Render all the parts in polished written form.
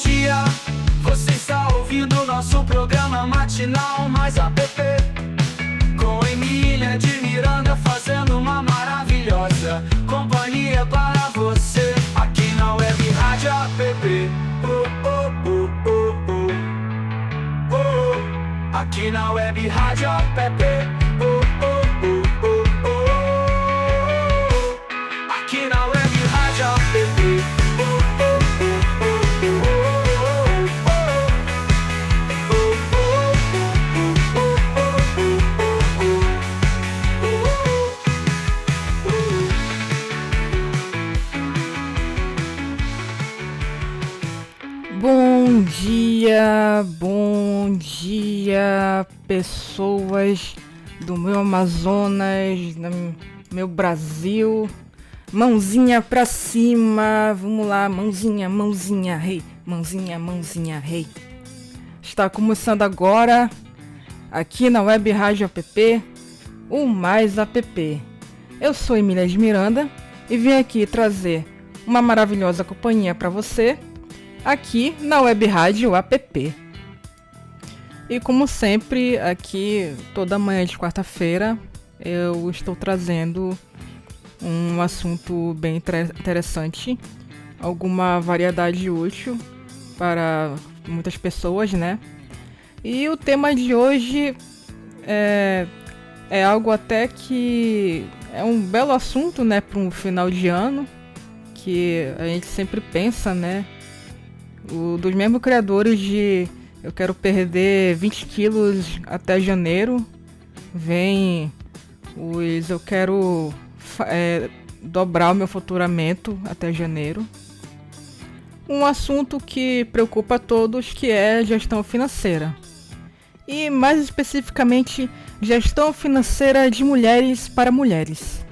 dia, você está ouvindo nosso programa matinal mais app. Com Emília de Miranda fazendo uma maravilhosa companhia para você. Aqui na Web Rádio App. Aqui na Web Rádio App. Aqui na Web Rádio App. Bom dia, pessoas do meu Amazonas, do meu Brasil. Mãozinha pra cima, vamos lá, mãozinha, hey, mãozinha, hey. Está começando agora, aqui na Web Rádio App, o Mais App. Eu sou Emília de Miranda e vim aqui trazer uma maravilhosa companhia para você, aqui na Web Rádio App. E como sempre, aqui toda manhã de quarta-feira eu estou trazendo um assunto bem interessante, alguma variedade útil para muitas pessoas, né? E o tema de hoje é algo até que é um belo assunto, né, para um final de ano, que a gente sempre pensa, né? Dos mesmos criadores de eu quero perder 20 quilos até janeiro, vem os eu quero dobrar o meu faturamento até janeiro. Um assunto que preocupa a todos, que é gestão financeira. E mais especificamente, gestão financeira de mulheres para mulheres.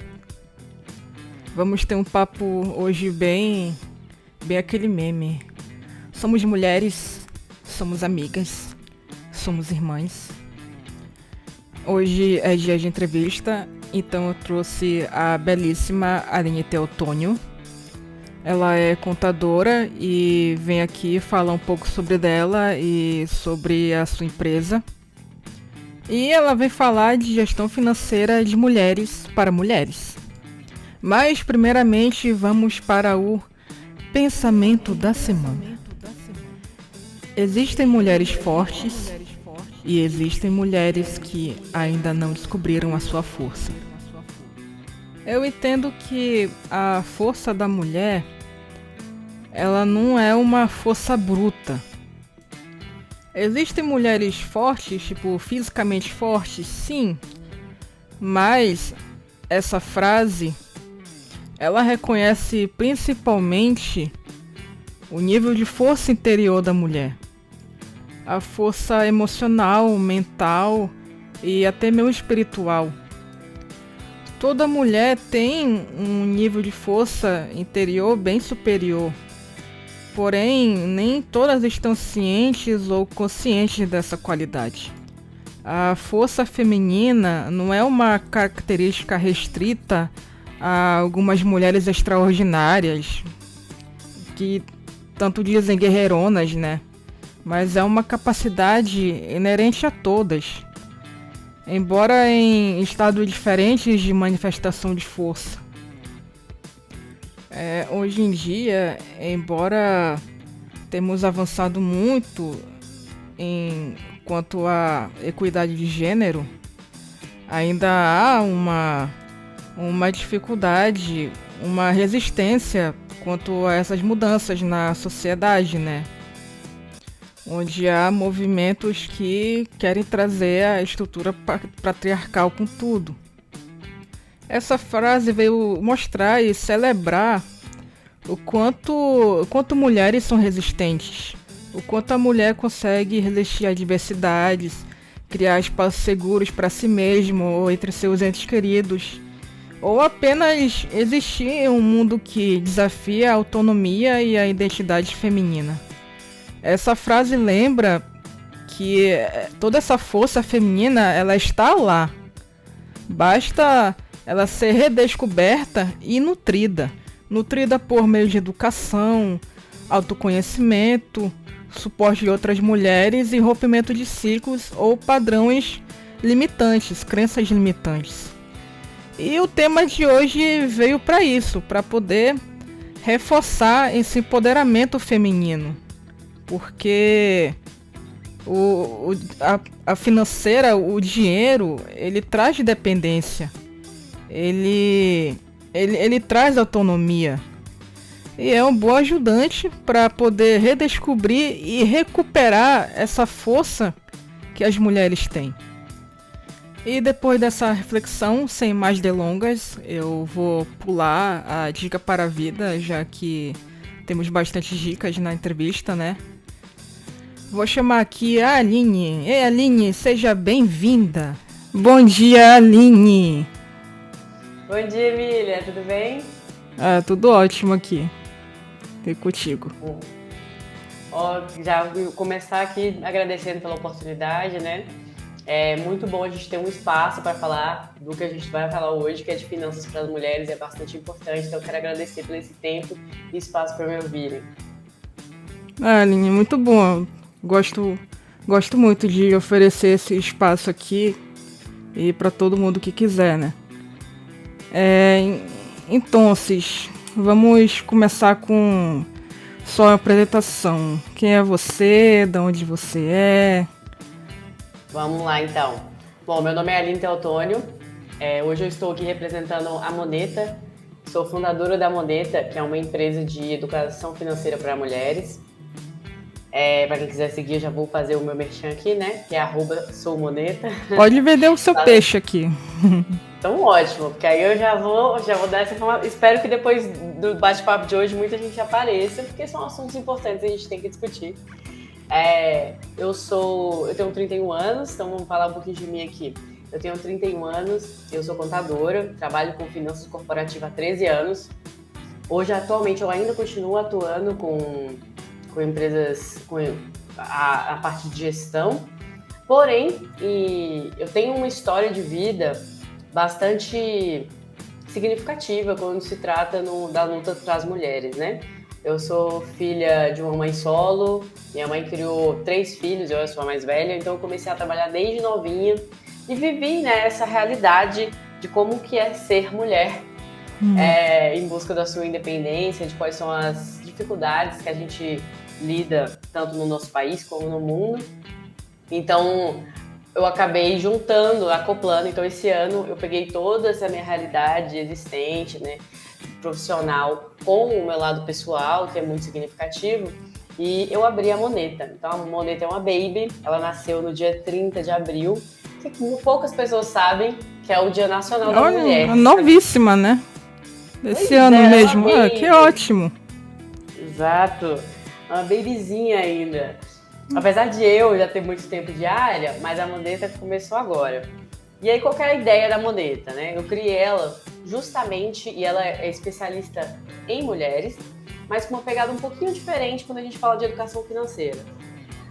Vamos ter um papo hoje bem aquele meme. Somos mulheres, somos amigas, somos irmãs. Hoje é dia de entrevista, então eu trouxe a belíssima Aline Teotônio. Ela é contadora e vem aqui falar um pouco sobre dela e sobre a sua empresa. E ela vem falar de gestão financeira de mulheres para mulheres. Mas primeiramente vamos para o pensamento da semana. Existem mulheres fortes e existem mulheres que ainda não descobriram a sua força. Eu entendo que a força da mulher, ela não é uma força bruta. Existem mulheres fortes, tipo, fisicamente fortes, sim, mas essa frase, ela reconhece principalmente o nível de força interior da mulher. A força emocional, mental e até mesmo espiritual. Toda mulher tem um nível de força interior bem superior. Porém, nem todas estão cientes ou conscientes dessa qualidade. A força feminina não é uma característica restrita a algumas mulheres extraordinárias, que tanto dizem guerreironas, né? Mas é uma capacidade inerente a todas, embora em estados diferentes de manifestação de força. Hoje em dia, embora temos avançado muito quanto à equidade de gênero, ainda há uma dificuldade, uma resistência quanto a essas mudanças na sociedade, né? Onde há movimentos que querem trazer a estrutura patriarcal com tudo. Essa frase veio mostrar e celebrar o quanto mulheres são resistentes, o quanto a mulher consegue resistir a adversidades, criar espaços seguros para si mesma ou entre seus entes queridos, ou apenas existir em um mundo que desafia a autonomia e a identidade feminina. Essa frase lembra que toda essa força feminina, ela está lá. Basta ela ser redescoberta e nutrida por meio de educação, autoconhecimento suporte de outras mulheres e rompimento de ciclos ou padrões limitantes, crenças limitantes. E o tema de hoje veio para isso, para poder reforçar esse empoderamento feminino, porque a financeira, o dinheiro, ele traz dependência, ele traz autonomia e é um bom ajudante para poder redescobrir e recuperar essa força que as mulheres têm. E depois dessa reflexão, sem mais delongas, eu vou pular a dica para a vida, já que temos bastante dicas na entrevista, né? Vou chamar aqui a Aline. Ei, Aline, seja bem-vinda. Bom dia, Aline. Bom dia, Emília. Tudo bem? Tudo ótimo aqui. E contigo. Já vou começar aqui agradecendo pela oportunidade, né? É muito bom a gente ter um espaço para falar do que a gente vai falar hoje, que é de finanças para as mulheres, é bastante importante. Então, eu quero agradecer por esse tempo e espaço para me ouvirem. Aline, muito bom. Gosto muito de oferecer esse espaço aqui e para todo mundo que quiser, né? Então, vamos começar com sua apresentação. Quem é você? De onde você é? Vamos lá, então. Bom, meu nome é Aline Teotônio. Hoje eu estou aqui representando a Moneta. Sou fundadora da Moneta, que é uma empresa de educação financeira para mulheres. Para quem quiser seguir, eu já vou fazer o meu merchan aqui, né? Que é @soumoneta. Pode vender o seu peixe aqui. Então, ótimo, porque aí eu já vou dar essa informação. Espero que depois do bate-papo de hoje muita gente apareça, porque são assuntos importantes e a gente tem que discutir. Eu tenho 31 anos, então vamos falar um pouquinho de mim aqui. Eu tenho 31 anos, eu sou contadora, trabalho com finanças corporativas há 13 anos. Hoje, atualmente, eu ainda continuo atuando com empresas, com a parte de gestão. Porém, eu tenho uma história de vida bastante significativa quando se trata da luta para as mulheres, né? Eu sou filha de uma mãe solo, minha mãe criou 3 filhos, eu sou a mais velha, então eu comecei a trabalhar desde novinha e vivi, né, essa realidade de como que é ser mulher, em busca da sua independência, de quais são as dificuldades que a gente lida tanto no nosso país como no mundo. Então, eu acabei acoplando. Então, esse ano eu peguei toda essa minha realidade existente, né, profissional, com o meu lado pessoal, que é muito significativo, e eu abri a Moneta. Então, a Moneta é uma baby, ela nasceu no dia 30 de abril, que poucas pessoas sabem que é o Dia Nacional da Mulher. Novíssima, né? Esse ano mesmo. Que ótimo. Exato. Uma babyzinha ainda. Apesar de eu já ter muito tempo de área, mas a Moneta começou agora. E aí, qual que é a ideia da Moneta, né? Eu criei ela justamente, e ela é especialista em mulheres, mas com uma pegada um pouquinho diferente quando a gente fala de educação financeira.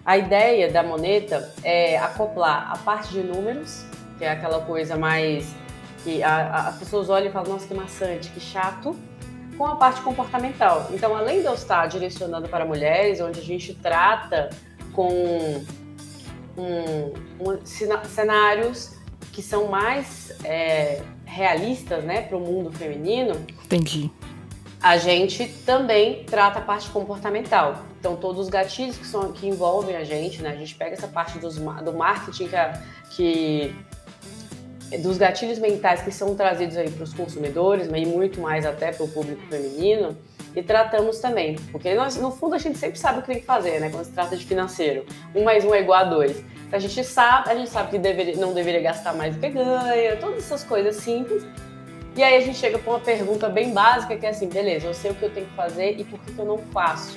A ideia da Moneta é acoplar a parte de números, que é aquela coisa mais que as pessoas olham e falam, nossa, que maçante, que chato, com a parte comportamental. Então, além de eu estar direcionando para mulheres, onde a gente trata com cenários que são mais realistas, né, para o mundo feminino. Entendi. A gente também trata a parte comportamental. Então, todos os gatilhos que envolvem a gente, né, a gente pega essa parte do marketing dos gatilhos mentais que são trazidos aí para os consumidores, mas e muito mais até para o público feminino, e tratamos também, porque nós, no fundo, a gente sempre sabe o que tem que fazer, né, quando se trata de financeiro. 1 mais 1 é igual a 2. A gente sabe que não deveria gastar mais do que ganha, todas essas coisas simples. E aí a gente chega para uma pergunta bem básica, que é assim, beleza, eu sei o que eu tenho que fazer e por que eu não faço?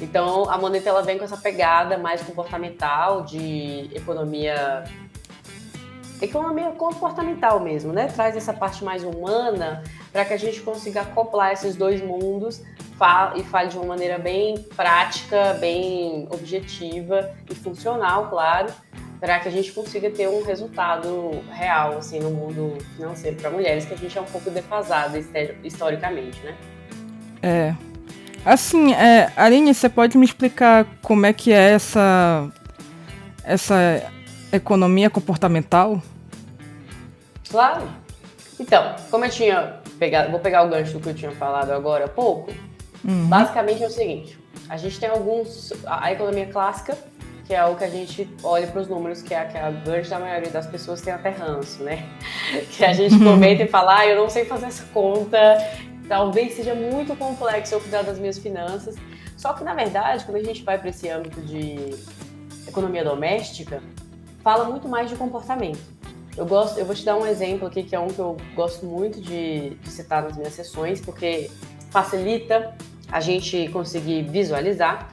Então, a Moneta, ela vem com essa pegada mais comportamental, de economia comportamental mesmo, né? Traz essa parte mais humana para que a gente consiga acoplar esses dois mundos e fale de uma maneira bem prática, bem objetiva e funcional, claro, para que a gente consiga ter um resultado real, assim, no mundo financeiro para mulheres, que a gente é um pouco defasada historicamente, né? Assim, Aline, você pode me explicar como é que é essa economia comportamental? Claro. Então, como eu tinha pegado, vou pegar o gancho do que eu tinha falado agora há pouco. Basicamente é o seguinte: a gente tem a economia clássica, que é o que a gente olha para os números, que é a que a grande maioria das pessoas tem até ranço, né? Que a gente comenta e fala, eu não sei fazer essa conta, talvez seja muito complexo eu cuidar das minhas finanças. Só que, na verdade, quando a gente vai para esse âmbito de economia doméstica, fala muito mais de comportamento. Eu vou te dar um exemplo aqui, que é um que eu gosto muito de citar nas minhas sessões, porque facilita a gente conseguir visualizar,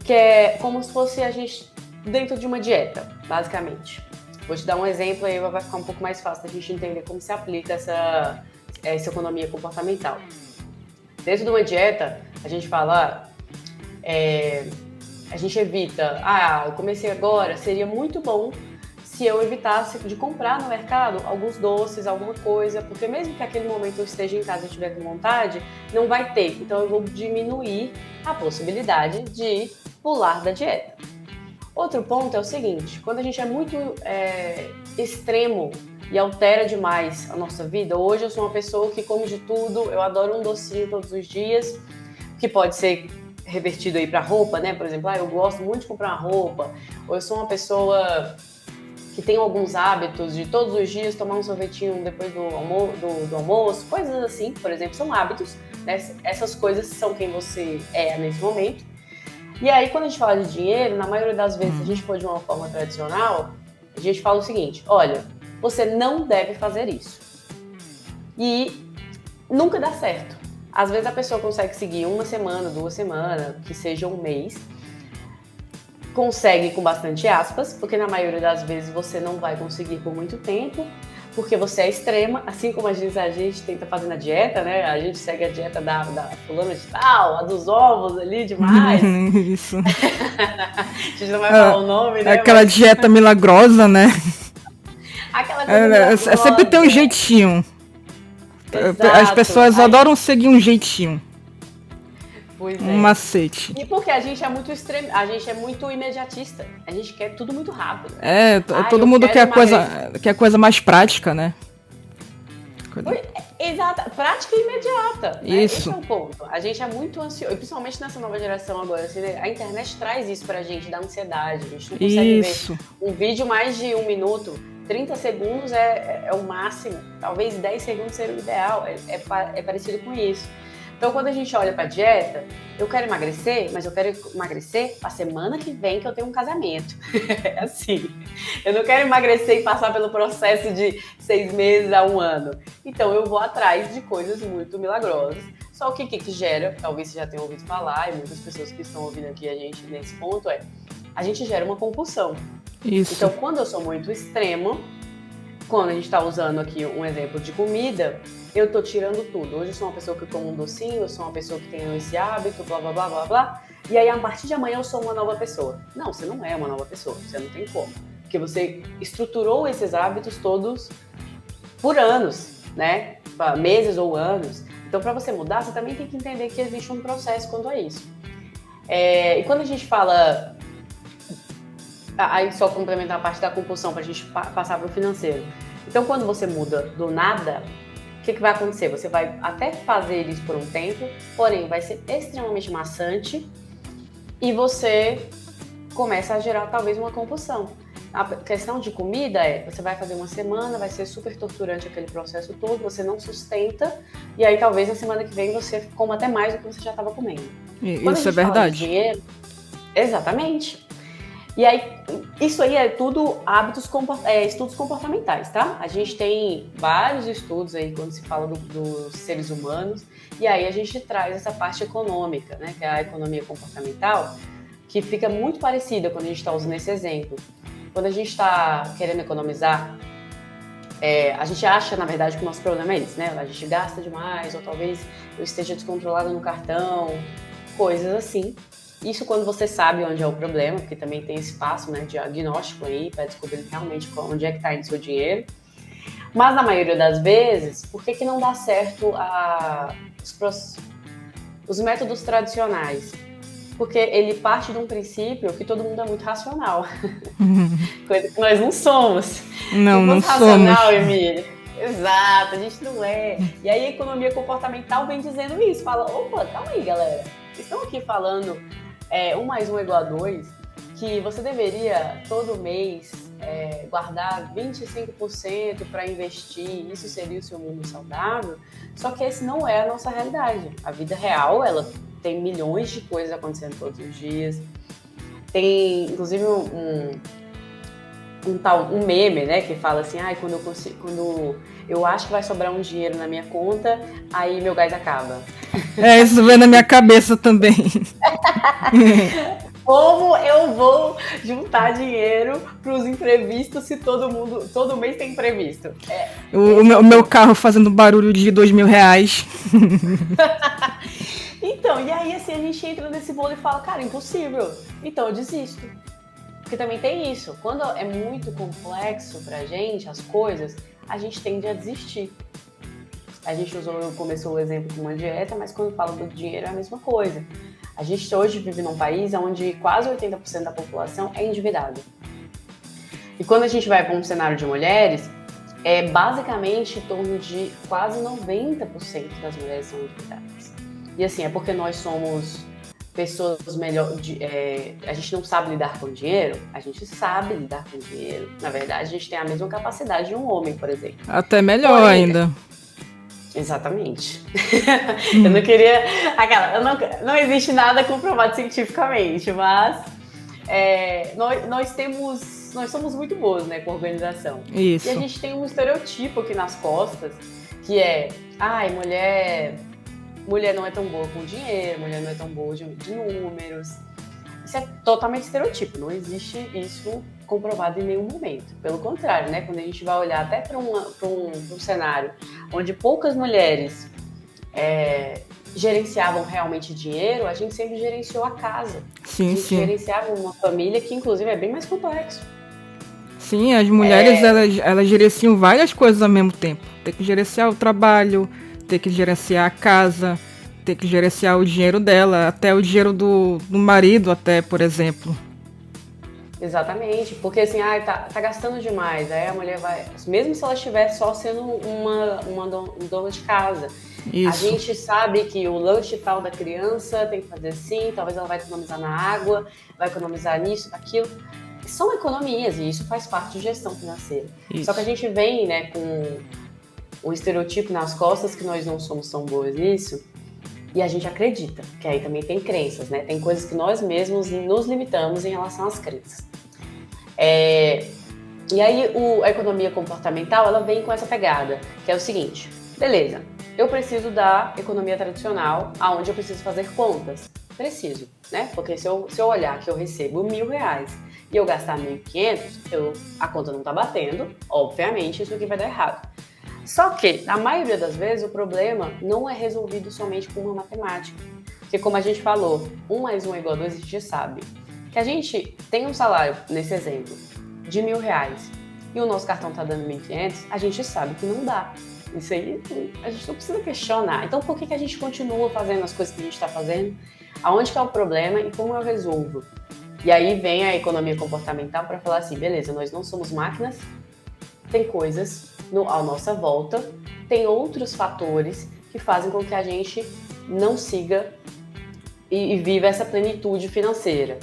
que é como se fosse a gente dentro de uma dieta, basicamente. Vou te dar um exemplo aí, vai ficar um pouco mais fácil da gente entender como se aplica essa economia comportamental. Dentro de uma dieta, a gente fala, a gente evita, eu comecei agora, seria muito bom se eu evitasse de comprar no mercado alguns doces, alguma coisa, porque mesmo que aquele momento eu esteja em casa e estiver com vontade, não vai ter. Então eu vou diminuir a possibilidade de pular da dieta. Outro ponto é o seguinte: quando a gente é muito extremo e altera demais a nossa vida, hoje eu sou uma pessoa que come de tudo, eu adoro um docinho todos os dias, que pode ser revertido aí para roupa, né? Por exemplo, eu gosto muito de comprar uma roupa, ou eu sou uma pessoa que tem alguns hábitos de todos os dias tomar um sorvetinho depois do almoço, coisas assim, por exemplo, são hábitos, né? Essas coisas são quem você é nesse momento. E aí, quando a gente fala de dinheiro, na maioria das vezes, se a gente for de uma forma tradicional, a gente fala o seguinte: olha, você não deve fazer isso. E nunca dá certo. Às vezes a pessoa consegue seguir 1 semana, 2 semanas, que seja um mês, consegue com bastante aspas, porque na maioria das vezes você não vai conseguir por muito tempo, porque você é extrema, assim como a gente tenta fazer na dieta, né? A gente segue a dieta da fulana de tal, a dos ovos ali demais. Isso. A gente não vai falar o nome, né? Aquela dieta milagrosa, né? Aquela coisa milagrosa. Sempre tem um jeitinho. Exato. As pessoas adoram seguir um jeitinho. Pois é. Um macete. E porque a gente é muito extremo, a gente é muito imediatista. A gente quer tudo muito rápido. Todo mundo quer a coisa mais prática, né? Exato, prática e imediata. Né? Isso. Esse é o ponto. A gente é muito ansioso, principalmente nessa nova geração agora. Assim, né? A internet traz isso pra gente, da ansiedade. A gente não consegue ver um vídeo mais de 1 minuto. 30 segundos é o máximo. Talvez 10 segundos seria o ideal. É parecido com isso. Então, quando a gente olha pra dieta, eu quero emagrecer, mas eu quero emagrecer a semana que vem que eu tenho um casamento. É assim. Eu não quero emagrecer e passar pelo processo de 6 meses a 1 ano. Então, eu vou atrás de coisas muito milagrosas. Só o que gera, talvez você já tenha ouvido falar, e muitas pessoas que estão ouvindo aqui a gente nesse ponto, a gente gera uma compulsão. Isso. Então, quando eu sou muito extremo, quando a gente está usando aqui um exemplo de comida, eu tô tirando tudo. Hoje eu sou uma pessoa que come um docinho, eu sou uma pessoa que tem esse hábito, blá, blá, blá, blá, blá. E aí, a partir de amanhã, eu sou uma nova pessoa. Não, você não é uma nova pessoa, você não tem como. Porque você estruturou esses hábitos todos por anos, né? Meses ou anos. Então, para você mudar, você também tem que entender que existe um processo quanto a isso. E quando a gente fala... Aí, só complementar a parte da compulsão, pra gente passar pro financeiro. Então, quando você muda do nada... O que vai acontecer? Você vai até fazer isso por um tempo, porém vai ser extremamente maçante e você começa a gerar talvez uma compulsão. A questão de comida você vai fazer 1 semana, vai ser super torturante aquele processo todo, você não sustenta e aí talvez na semana que vem você coma até mais do que você já estava comendo. Isso é verdade. Dinheiro, exatamente. E aí, isso aí é tudo estudos comportamentais, tá? A gente tem vários estudos aí quando se fala dos seres humanos, e aí a gente traz essa parte econômica, né? Que é a economia comportamental, que fica muito parecida quando a gente está usando esse exemplo. Quando a gente está querendo economizar, a gente acha, na verdade, que o nosso problema é esse, né? A gente gasta demais, ou talvez eu esteja descontrolada no cartão, coisas assim. Isso quando você sabe onde é o problema, porque também tem esse passo, né, de diagnóstico aí, para descobrir realmente onde é que está indo o seu dinheiro. Mas na maioria das vezes, por que não dá certo os métodos tradicionais. Porque ele parte de um princípio que todo mundo é muito racional. Coisa que nós não somos. Não, não racional, somos. Emília. Exato, a gente não é. E aí a economia comportamental vem dizendo isso. Fala, opa, calma aí, galera. Vocês estão aqui falando 1 mais 1 igual a 2, que você deveria todo mês guardar 25% para investir, isso seria o seu mundo saudável. Só que esse não é a nossa realidade. A vida real, ela tem milhões de coisas acontecendo todos os dias. Tem, inclusive, um meme, né, que fala assim, quando eu acho que vai sobrar um dinheiro na minha conta, aí meu gás acaba. Isso vem na minha cabeça também. Como eu vou juntar dinheiro para os imprevistos se todo mês tem imprevisto? O meu carro fazendo barulho de R$2.000. Então, e aí assim, a gente entra nesse bolo e fala, cara, impossível. Então eu desisto. Porque também tem isso. Quando é muito complexo pra gente, as coisas, a gente tende a desistir. A gente começou o exemplo com uma dieta, mas quando fala do dinheiro é a mesma coisa. A gente hoje vive num país onde quase 80% da população é endividada. E quando a gente vai para um cenário de mulheres, basicamente em torno de quase 90% das mulheres são endividadas. E assim, é porque nós somos pessoas a gente não sabe lidar com dinheiro? A gente sabe lidar com dinheiro. Na verdade, a gente tem a mesma capacidade de um homem, por exemplo. Até melhor ainda. Exatamente. Eu não queria... não existe nada comprovado cientificamente, mas nós somos muito boas, né, com organização. Isso. E a gente tem um estereotipo aqui nas costas, que é... mulher não é tão boa com dinheiro, mulher não é tão boa de números. Isso é totalmente estereotipo, não existe isso comprovado em nenhum momento. Pelo contrário, né? Quando a gente vai olhar até para um cenário onde poucas mulheres gerenciavam realmente dinheiro, a gente sempre gerenciou a casa. Sim, a gente sim. gerenciava uma família que, inclusive, é bem mais complexo. Sim, as mulheres, elas gerenciam várias coisas ao mesmo tempo. Tem que gerenciar o trabalho, ter que gerenciar a casa, ter que gerenciar o dinheiro dela, até o dinheiro do marido, até, por exemplo. Exatamente, porque assim, tá gastando demais, aí a mulher vai, mesmo se ela estiver só sendo uma dona de casa, Isso. A gente sabe que o lanche tal da criança tem que fazer assim, talvez ela vai economizar na água, vai economizar nisso, naquilo. São economias e isso faz parte de gestão financeira. Isso. Só que a gente vem, né, com um estereotipo nas costas que nós não somos tão boas nisso, e a gente acredita, que aí também tem crenças, né? Tem coisas que nós mesmos nos limitamos em relação às crenças. E aí a economia comportamental, ela vem com essa pegada, que é o seguinte, beleza, eu preciso da economia tradicional, aonde eu preciso fazer contas. Preciso, né? Porque se eu olhar que eu recebo R$1.000 e eu gastar 1.500, a conta não tá batendo, obviamente isso aqui vai dar errado. Só que, na maioria das vezes, o problema não é resolvido somente com uma matemática. Porque, como a gente falou, 1 mais 1 é igual a 2, a gente sabe. Que a gente tem um salário, nesse exemplo, de R$1.000 e o nosso cartão tá dando 1.500, a gente sabe que não dá. Isso aí, a gente não precisa questionar. Então, por que a gente continua fazendo as coisas que a gente está fazendo? Aonde que é o problema e como eu resolvo? E aí vem a economia comportamental para falar assim, beleza, nós não somos máquinas, tem coisas à nossa volta, tem outros fatores que fazem com que a gente não siga e viva essa plenitude financeira.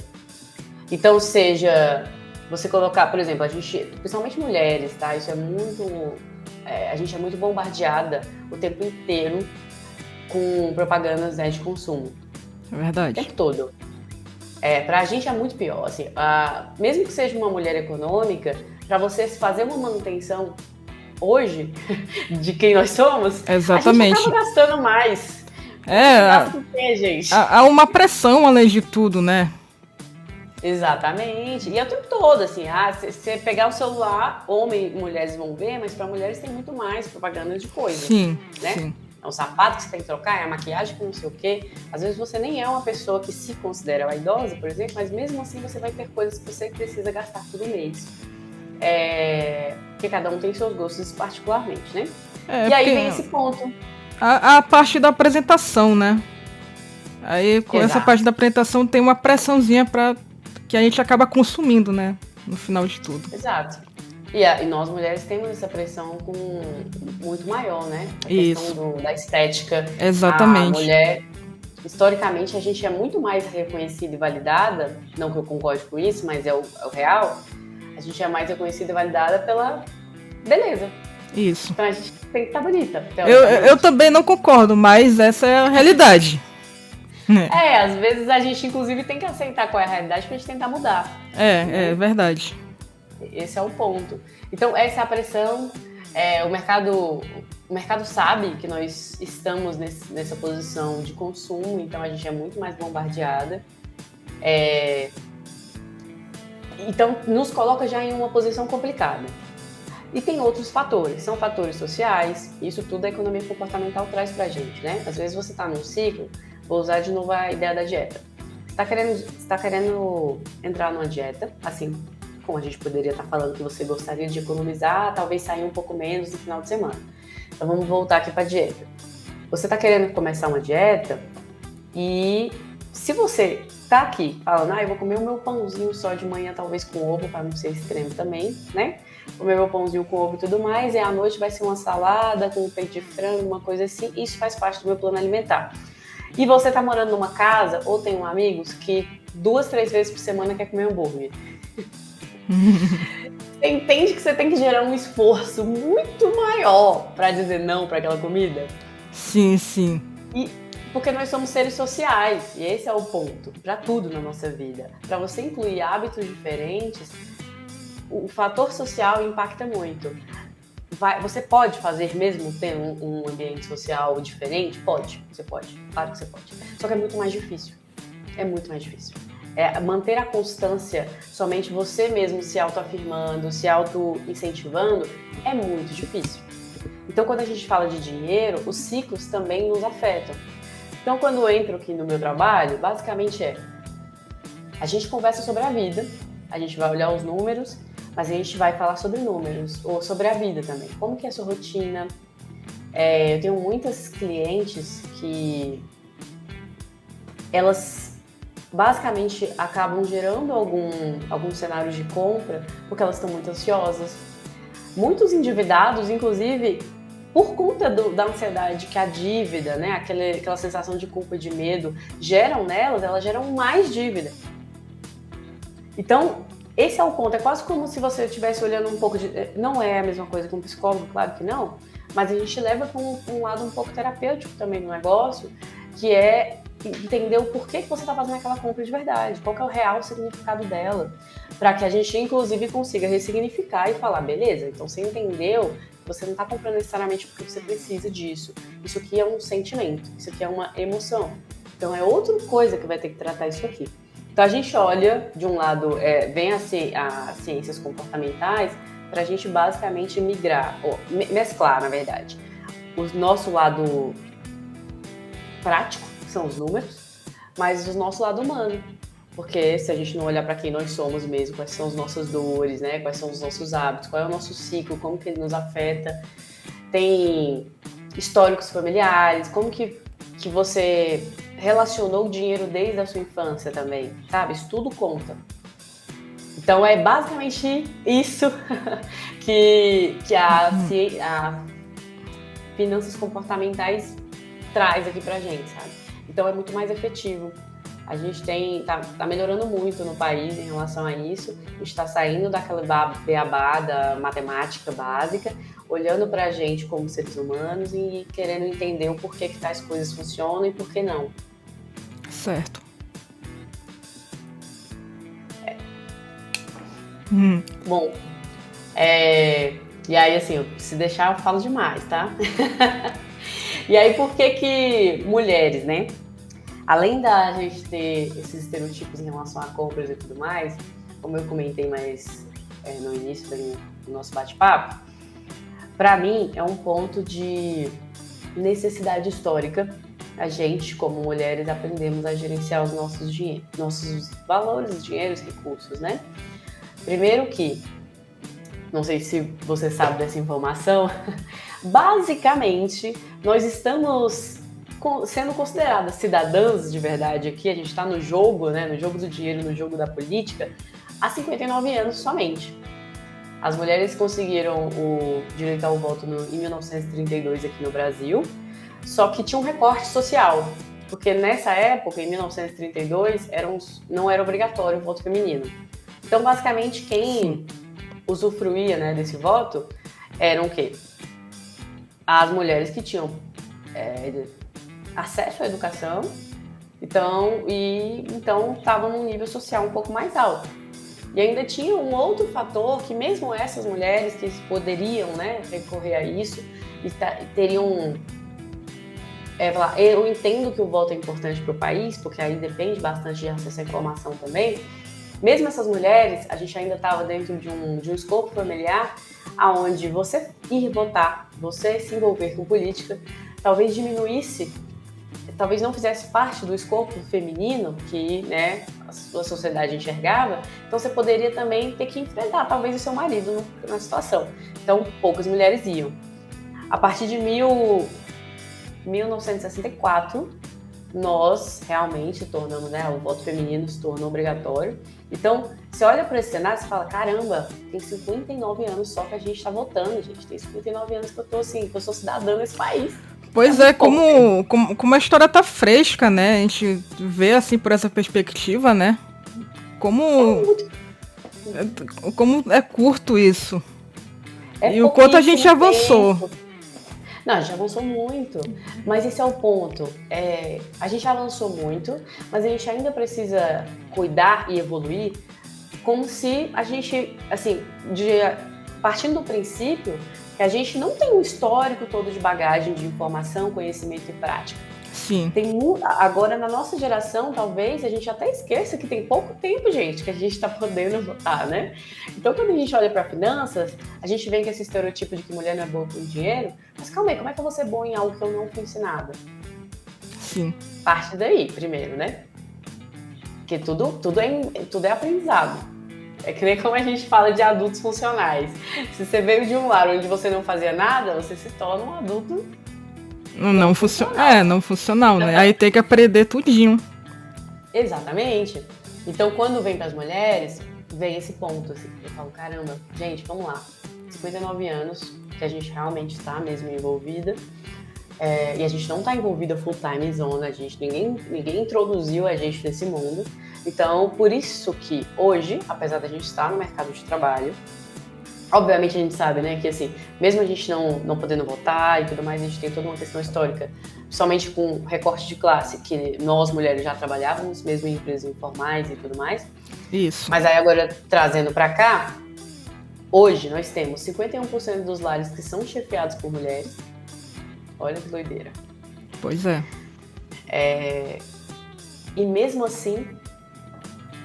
Então, seja você colocar, por exemplo, a gente, principalmente mulheres, tá? Isso é muito... a gente é muito bombardeada o tempo inteiro com propagandas, né, de consumo. É verdade. O tempo todo. Pra gente é muito pior. Assim, mesmo que seja uma mulher econômica, para você fazer uma manutenção hoje de quem nós somos, exatamente, a gente acaba gastando mais. Gente. Há uma pressão além de tudo, né? Exatamente. E é o tempo todo, assim, se você pegar o celular, homens e mulheres vão ver, mas para mulheres tem muito mais propaganda de coisas. Sim, né? sim. É um sapato que você tem que trocar, é a maquiagem com não sei o quê. Às vezes você nem é uma pessoa que se considera vaidosa, por exemplo, mas mesmo assim você vai ter coisas que você precisa gastar todo mês. Porque cada um tem seus gostos particularmente, né? E aí vem esse ponto. A parte da apresentação, né? Aí com essa Exato. parte da apresentação tem uma pressãozinha que a gente acaba consumindo, né? No final de tudo. Exato. E nós mulheres temos essa pressão muito maior, né? A questão da estética. Exatamente. A mulher, historicamente, a gente é muito mais reconhecida e validada, não que eu concorde com isso, mas é o real, a gente é mais reconhecida e validada pela beleza. Isso. Então a gente tem que estar bonita. Eu também não concordo, mas essa é a realidade. Às vezes a gente, inclusive, tem que aceitar qual é a realidade pra gente tentar mudar. É verdade. Esse é o ponto. Então, essa é a pressão. O mercado sabe que nós estamos nessa posição de consumo, então a gente é muito mais bombardeada. Então, nos coloca já em uma posição complicada. E tem outros fatores, são fatores sociais, isso tudo a economia comportamental traz pra gente, né? Às vezes você tá num ciclo, vou usar de novo a ideia da dieta. Você tá querendo entrar numa dieta, assim como a gente poderia estar falando que você gostaria de economizar, talvez sair um pouco menos no final de semana. Então vamos voltar aqui pra dieta. Você tá querendo começar uma dieta e se você tá aqui falando, eu vou comer o meu pãozinho só de manhã, talvez com ovo, para não ser extremo também, né? Comer meu pãozinho com ovo e tudo mais, e à noite vai ser uma salada com um peito de frango, uma coisa assim, isso faz parte do meu plano alimentar. E você tá morando numa casa, ou tem amigos que 2, 3 vezes por semana quer comer hambúrguer. Você entende que você tem que gerar um esforço muito maior para dizer não para aquela comida? Sim. Porque nós somos seres sociais, e esse é o ponto, para tudo na nossa vida. Para você incluir hábitos diferentes, o fator social impacta muito. Você pode fazer mesmo tendo um ambiente social diferente? Você pode, claro que você pode. Só que é muito mais difícil. É muito mais difícil. Manter a constância, somente você mesmo se autoafirmando, se auto-incentivando, é muito difícil. Então, quando a gente fala de dinheiro, os ciclos também nos afetam. Então, quando eu entro aqui no meu trabalho, basicamente a gente conversa sobre a vida, a gente vai olhar os números, mas a gente vai falar sobre números, ou sobre a vida também. Como que é a sua rotina? Eu tenho muitas clientes que elas basicamente acabam gerando algum cenário de compra porque elas estão muito ansiosas. Muitos endividados, inclusive, por conta da ansiedade que a dívida, né, aquela sensação de culpa e de medo geram nelas, elas geram mais dívida. Então, esse é o ponto. É quase como se você estivesse olhando um pouco de... Não é a mesma coisa que um psicólogo, claro que não, mas a gente leva para um lado um pouco terapêutico também no negócio, que é entender o porquê que você está fazendo aquela compra de verdade, qual que é o real significado dela, para que a gente, inclusive, consiga ressignificar e falar, beleza, então você entendeu, você não está comprando necessariamente porque você precisa disso. Isso aqui é um sentimento, isso aqui é uma emoção. Então é outra coisa que vai ter que tratar isso aqui. Então a gente olha, de um lado, vem as ciências comportamentais para a gente basicamente mesclar, na verdade, o nosso lado prático, que são os números, mas o nosso lado humano. Porque se a gente não olhar para quem nós somos mesmo, quais são as nossas dores, né? Quais são os nossos hábitos, qual é o nosso ciclo, como que ele nos afeta, tem históricos familiares, como que você relacionou o dinheiro desde a sua infância também, sabe? Isso tudo conta. Então é basicamente isso que a finanças comportamentais traz aqui pra gente, sabe? Então é muito mais efetivo. A gente tá melhorando muito no país em relação a isso. A gente está saindo daquela beabá da matemática básica, olhando pra gente como seres humanos e querendo entender o porquê que tais coisas funcionam e por que não. Certo. Bom, e aí assim, se deixar eu falo demais, tá? E aí por que mulheres, né? Além da gente ter esses estereotipos em relação a compras e tudo mais, como eu comentei mais no início do nosso bate-papo, para mim é um ponto de necessidade histórica. A gente, como mulheres, aprendemos a gerenciar os nossos valores, dinheiros, recursos, né? Primeiro que, não sei se você sabe dessa informação, basicamente nós estamos sendo consideradas cidadãs de verdade aqui, a gente está no jogo, né, no jogo do dinheiro, no jogo da política, há 59 anos somente. As mulheres conseguiram o direito ao voto em 1932 aqui no Brasil, só que tinha um recorte social, porque nessa época, em 1932, não era obrigatório o voto feminino. Então, basicamente, quem usufruía, né, desse voto eram o quê? As mulheres que tinham acesso à educação, então estavam num nível social um pouco mais alto. E ainda tinha um outro fator que mesmo essas mulheres que poderiam, né, recorrer a isso, teriam... eu entendo que o voto é importante para o país, porque aí depende bastante de acesso à informação também. Mesmo essas mulheres, a gente ainda estava dentro de um escopo familiar onde você ir votar, você se envolver com política, talvez diminuísse, talvez não fizesse parte do escopo feminino que, né, a sua sociedade enxergava, então você poderia também ter que enfrentar talvez o seu marido na situação. Então, poucas mulheres iam. A partir de 1964, nós realmente tornamos, né, o voto feminino se tornou obrigatório. Então, você olha para esse cenário e fala, caramba, tem 59 anos só que a gente está votando, gente. Tem 59 anos que eu tô assim, que eu sou cidadã desse país. Pois é, como a história tá fresca, né? A gente vê assim por essa perspectiva, né? Como é curto isso. E o quanto a gente avançou. Tempo. Não, a gente avançou muito, mas esse é o ponto. A gente avançou muito, mas a gente ainda precisa cuidar e evoluir como se a gente, assim, partindo do princípio que a gente não tem um histórico todo de bagagem de informação, conhecimento e prática. Sim. Agora, na nossa geração, talvez, a gente até esqueça que tem pouco tempo, gente, que a gente está podendo votar, né? Então, quando a gente olha para finanças, a gente vê que esse estereotipo de que mulher não é boa com dinheiro, mas calma aí, como é que eu vou ser boa em algo que eu não fui ensinada? Sim. Parte daí, primeiro, né? Porque tudo é aprendizado. É que nem como a gente fala de adultos funcionais. Se você veio de um lar onde você não fazia nada, você se torna um adulto não funcional. Não funcional, né? Aí tem que aprender tudinho. Exatamente. Então, quando vem para as mulheres, vem esse ponto, assim. Eu falo, caramba, gente, vamos lá. 59 anos que a gente realmente está mesmo envolvida. E a gente não está envolvida full time zona, ninguém introduziu a gente nesse mundo. Então, por isso que hoje, apesar da gente estar no mercado de trabalho, obviamente a gente sabe, né, que assim, mesmo a gente não podendo votar e tudo mais, a gente tem toda uma questão histórica, somente com recorte de classe, que nós mulheres já trabalhávamos, mesmo em empresas informais e tudo mais. Isso. Mas aí agora, trazendo para cá, hoje nós temos 51% dos lares que são chefiados por mulheres. Olha que doideira. Pois é. E mesmo assim,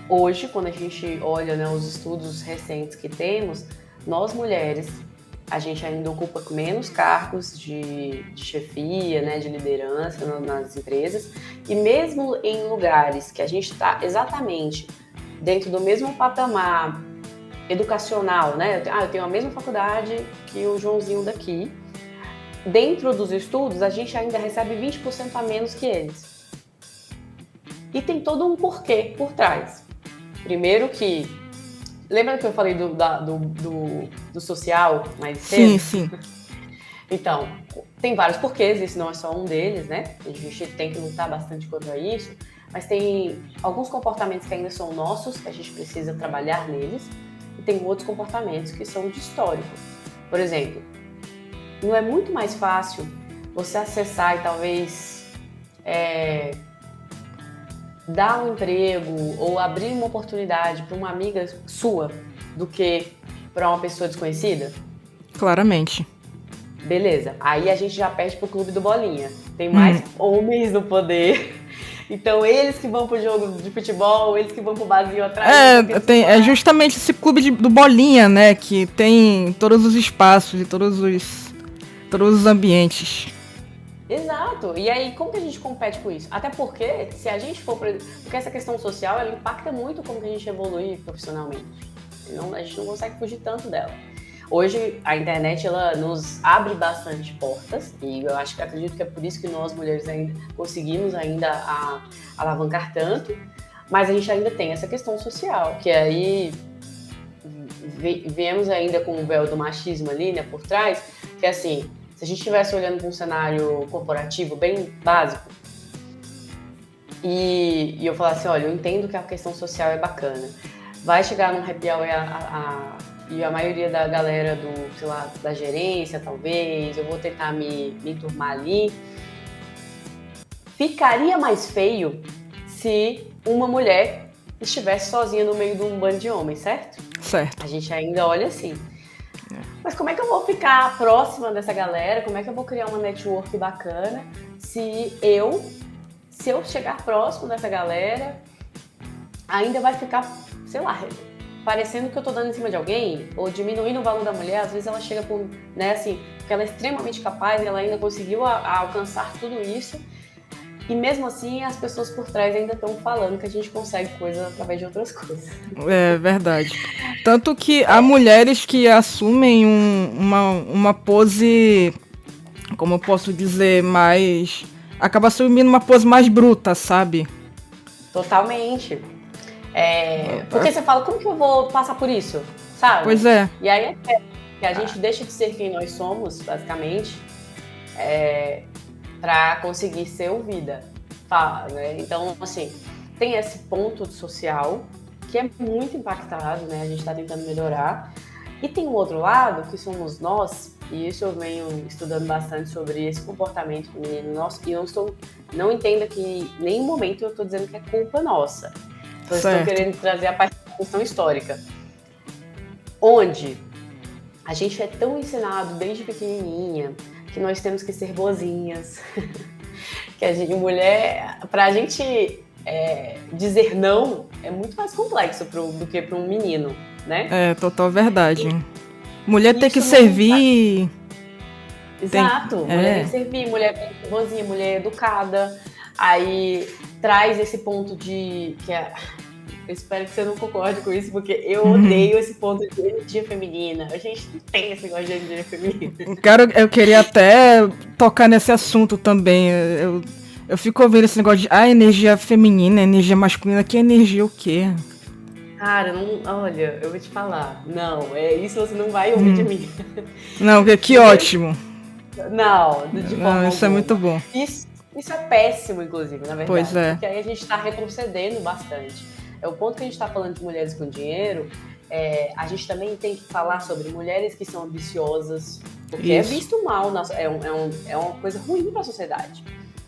hoje, quando a gente olha, né, os estudos recentes que temos, nós mulheres, a gente ainda ocupa menos cargos de chefia, né, de liderança nas empresas, e mesmo em lugares que a gente está exatamente dentro do mesmo patamar educacional, né? Eu tenho a mesma faculdade que o Joãozinho daqui. Dentro dos estudos, a gente ainda recebe 20% a menos que eles. E tem todo um porquê por trás. Primeiro que... Lembra que eu falei do social mais cedo? Sim. Então, tem vários porquês, esse não é só um deles, né? A gente tem que lutar bastante contra isso. Mas tem alguns comportamentos que ainda são nossos, que a gente precisa trabalhar neles. E tem outros comportamentos que são de histórico. Por exemplo, não é muito mais fácil você acessar e talvez dar um emprego ou abrir uma oportunidade para uma amiga sua do que para uma pessoa desconhecida? Claramente. Beleza, aí a gente já perde pro clube do Bolinha. Tem mais homens no poder. Então, eles que vão pro jogo de futebol, eles que vão pro barzinho atrás. É justamente esse clube do Bolinha, né? Que tem todos os espaços e todos os ambientes. Exato. E aí, como que a gente compete com isso? Até porque, se a gente for... Porque essa questão social, ela impacta muito como que a gente evolui profissionalmente. A gente não consegue fugir tanto dela. Hoje a internet ela nos abre bastante portas e eu acredito que é por isso que nós mulheres ainda conseguimos ainda alavancar tanto, mas a gente ainda tem essa questão social, que aí vemos ainda com o véu do machismo ali, né, por trás, que assim, se a gente estivesse olhando para um cenário corporativo bem básico e eu falasse, olha, eu entendo que a questão social é bacana, vai chegar num happy hour e a maioria da galera sei lá, da gerência, talvez, eu vou tentar me enturmar ali. Ficaria mais feio se uma mulher estivesse sozinha no meio de um bando de homens, certo? Certo. A gente ainda olha assim. Mas como é que eu vou ficar próxima dessa galera? Como é que eu vou criar uma network bacana se eu chegar próximo dessa galera, ainda vai ficar, sei lá, parecendo que eu tô dando em cima de alguém, ou diminuindo o valor da mulher. Às vezes ela chega com, né, assim, porque ela é extremamente capaz e ela ainda conseguiu alcançar tudo isso. E mesmo assim, as pessoas por trás ainda estão falando que a gente consegue coisas através de outras coisas. É verdade. Tanto que há mulheres que assumem uma pose, como eu posso dizer, mais... Acaba assumindo uma pose mais bruta, sabe? Totalmente. Porque você fala, como que eu vou passar por isso? Sabe? Pois é. E aí que a gente deixa de ser quem nós somos, basicamente, para conseguir ser ouvida. Né? Então, assim, tem esse ponto social que é muito impactado, né? A gente está tentando melhorar. E tem um outro lado, que somos nós, e isso eu venho estudando bastante sobre esse comportamento feminino nosso, e não entenda que em nenhum momento eu estou dizendo que é culpa nossa. Eu estou querendo trazer a parte da questão histórica. Onde a gente é tão ensinado desde pequenininha que nós temos que ser boazinhas, que a gente, mulher, pra gente dizer não é muito mais complexo do que para um menino, né? É, total verdade. Mulher tem que servir. Exato, mulher tem que servir, mulher é boazinha, mulher é educada. Aí traz esse ponto eu espero que você não concorde com isso, porque eu odeio esse ponto de energia feminina. A gente não tem esse negócio de energia feminina. Eu queria até tocar nesse assunto também. Eu fico ouvindo esse negócio de energia feminina, energia masculina. Que energia o quê? Cara, olha, eu vou te falar. Não, isso você não vai ouvir de mim. Não, que ótimo. Não, de forma isso alguma. É muito bom. Isso é péssimo, inclusive, na verdade. Pois é. Porque aí a gente está retrocedendo bastante. O ponto que a gente está falando de mulheres com dinheiro, a gente também tem que falar sobre mulheres que são ambiciosas, porque é visto mal, é uma coisa ruim para a sociedade.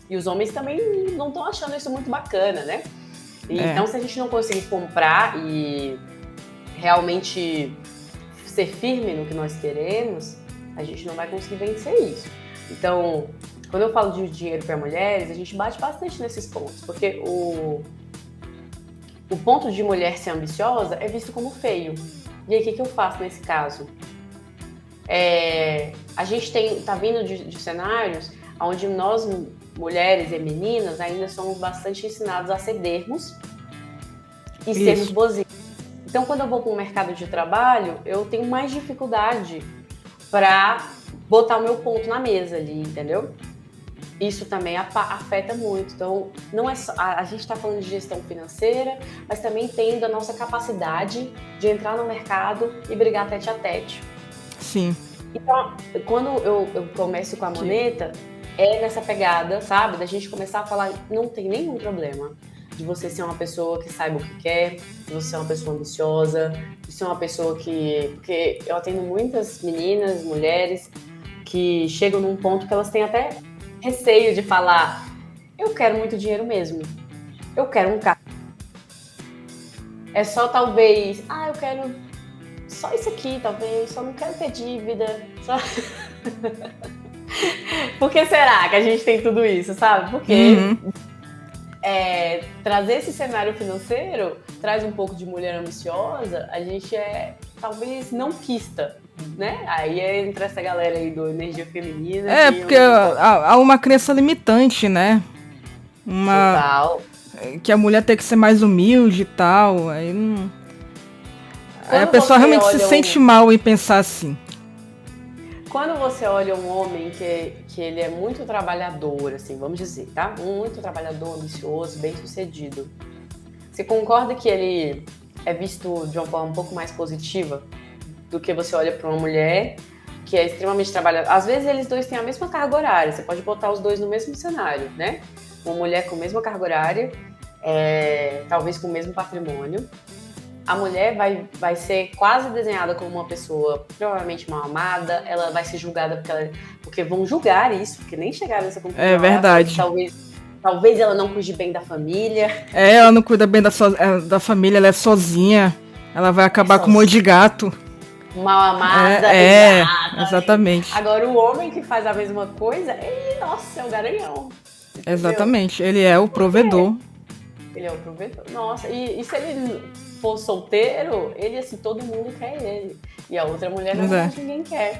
E os homens também não estão achando isso muito bacana, né? Então, se a gente não conseguir comprar e realmente ser firme no que nós queremos, a gente não vai conseguir vencer isso. Então, quando eu falo de dinheiro para mulheres, a gente bate bastante nesses pontos, porque o ponto de mulher ser ambiciosa é visto como feio. E aí, o que eu faço nesse caso? A gente tá vindo de cenários onde nós, mulheres e meninas, ainda somos bastante ensinados a cedermos e sermos boazinhas. Então, quando eu vou para o mercado de trabalho, eu tenho mais dificuldade para botar o meu ponto na mesa ali, entendeu? Isso também afeta muito. Então, não é só, a gente está falando de gestão financeira, mas também tendo a nossa capacidade de entrar no mercado e brigar tete a tete. Sim. Então, quando eu começo com a Moneta, é nessa pegada, sabe? Da gente começar a falar, não tem nenhum problema de você ser uma pessoa que saiba o que quer, de você ser uma pessoa ambiciosa, de ser uma pessoa porque eu atendo muitas meninas, mulheres, que chegam num ponto que elas têm até receio de falar, eu quero muito dinheiro mesmo, eu quero um carro. É só talvez, eu quero só isso aqui, talvez, só não quero ter dívida, só... Por que será que a gente tem tudo isso, sabe? Porque trazer esse cenário financeiro traz um pouco de mulher ambiciosa, a gente talvez não quista, né? Aí entra essa galera aí do energia feminina. Porque há uma crença limitante, né? Total. Que a mulher tem que ser mais humilde e tal. Aí a pessoa realmente se sente mal em pensar assim. quando você olha um homem que ele é muito trabalhador, assim, vamos dizer, tá? Muito trabalhador, ambicioso, bem-sucedido. Você concorda que ele é visto de uma forma um pouco mais positiva do que você olha para uma mulher que é extremamente trabalhadora? Às vezes eles dois têm a mesma carga horária, você pode botar os dois no mesmo cenário, né? Uma mulher com a mesma carga horária, talvez com o mesmo patrimônio. A mulher vai ser quase desenhada como uma pessoa provavelmente mal amada, ela vai ser julgada porque vão julgar isso, porque nem chegaram nessa conclusão. É verdade. Talvez ela não cuide bem da família. Ela não cuida bem da família, ela é sozinha. Ela vai acabar com um monte de gato. Mal amada. Exatamente. Agora, o homem que faz a mesma coisa, ele, nossa, é o garanhão. Entendeu? Exatamente, ele é o provedor. Ele é o provedor. Nossa, e se ele for solteiro, ele, assim, todo mundo quer ele. E a outra mulher ninguém quer.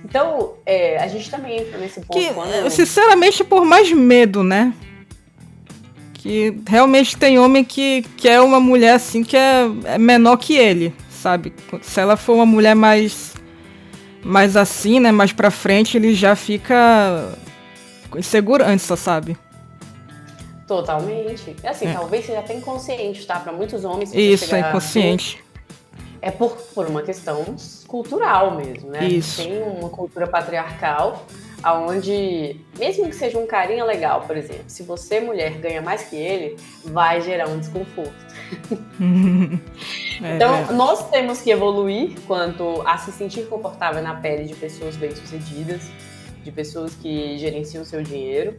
Então, a gente também entra nesse ponto. Sinceramente, por mais medo, né? Que realmente tem homem que quer uma mulher assim que é menor que ele, sabe? Se ela for uma mulher mais assim, né? Mais pra frente, ele já fica com insegurança, sabe? Totalmente. Assim, talvez seja até inconsciente, tá? Pra muitos homens. Isso, é inconsciente. É por uma questão cultural mesmo, né? Isso. Tem uma cultura patriarcal, onde, mesmo que seja um carinha legal, por exemplo, se você, mulher, ganha mais que ele, vai gerar um desconforto. Então, nós temos que evoluir quanto a se sentir confortável na pele de pessoas bem-sucedidas, de pessoas que gerenciam o seu dinheiro,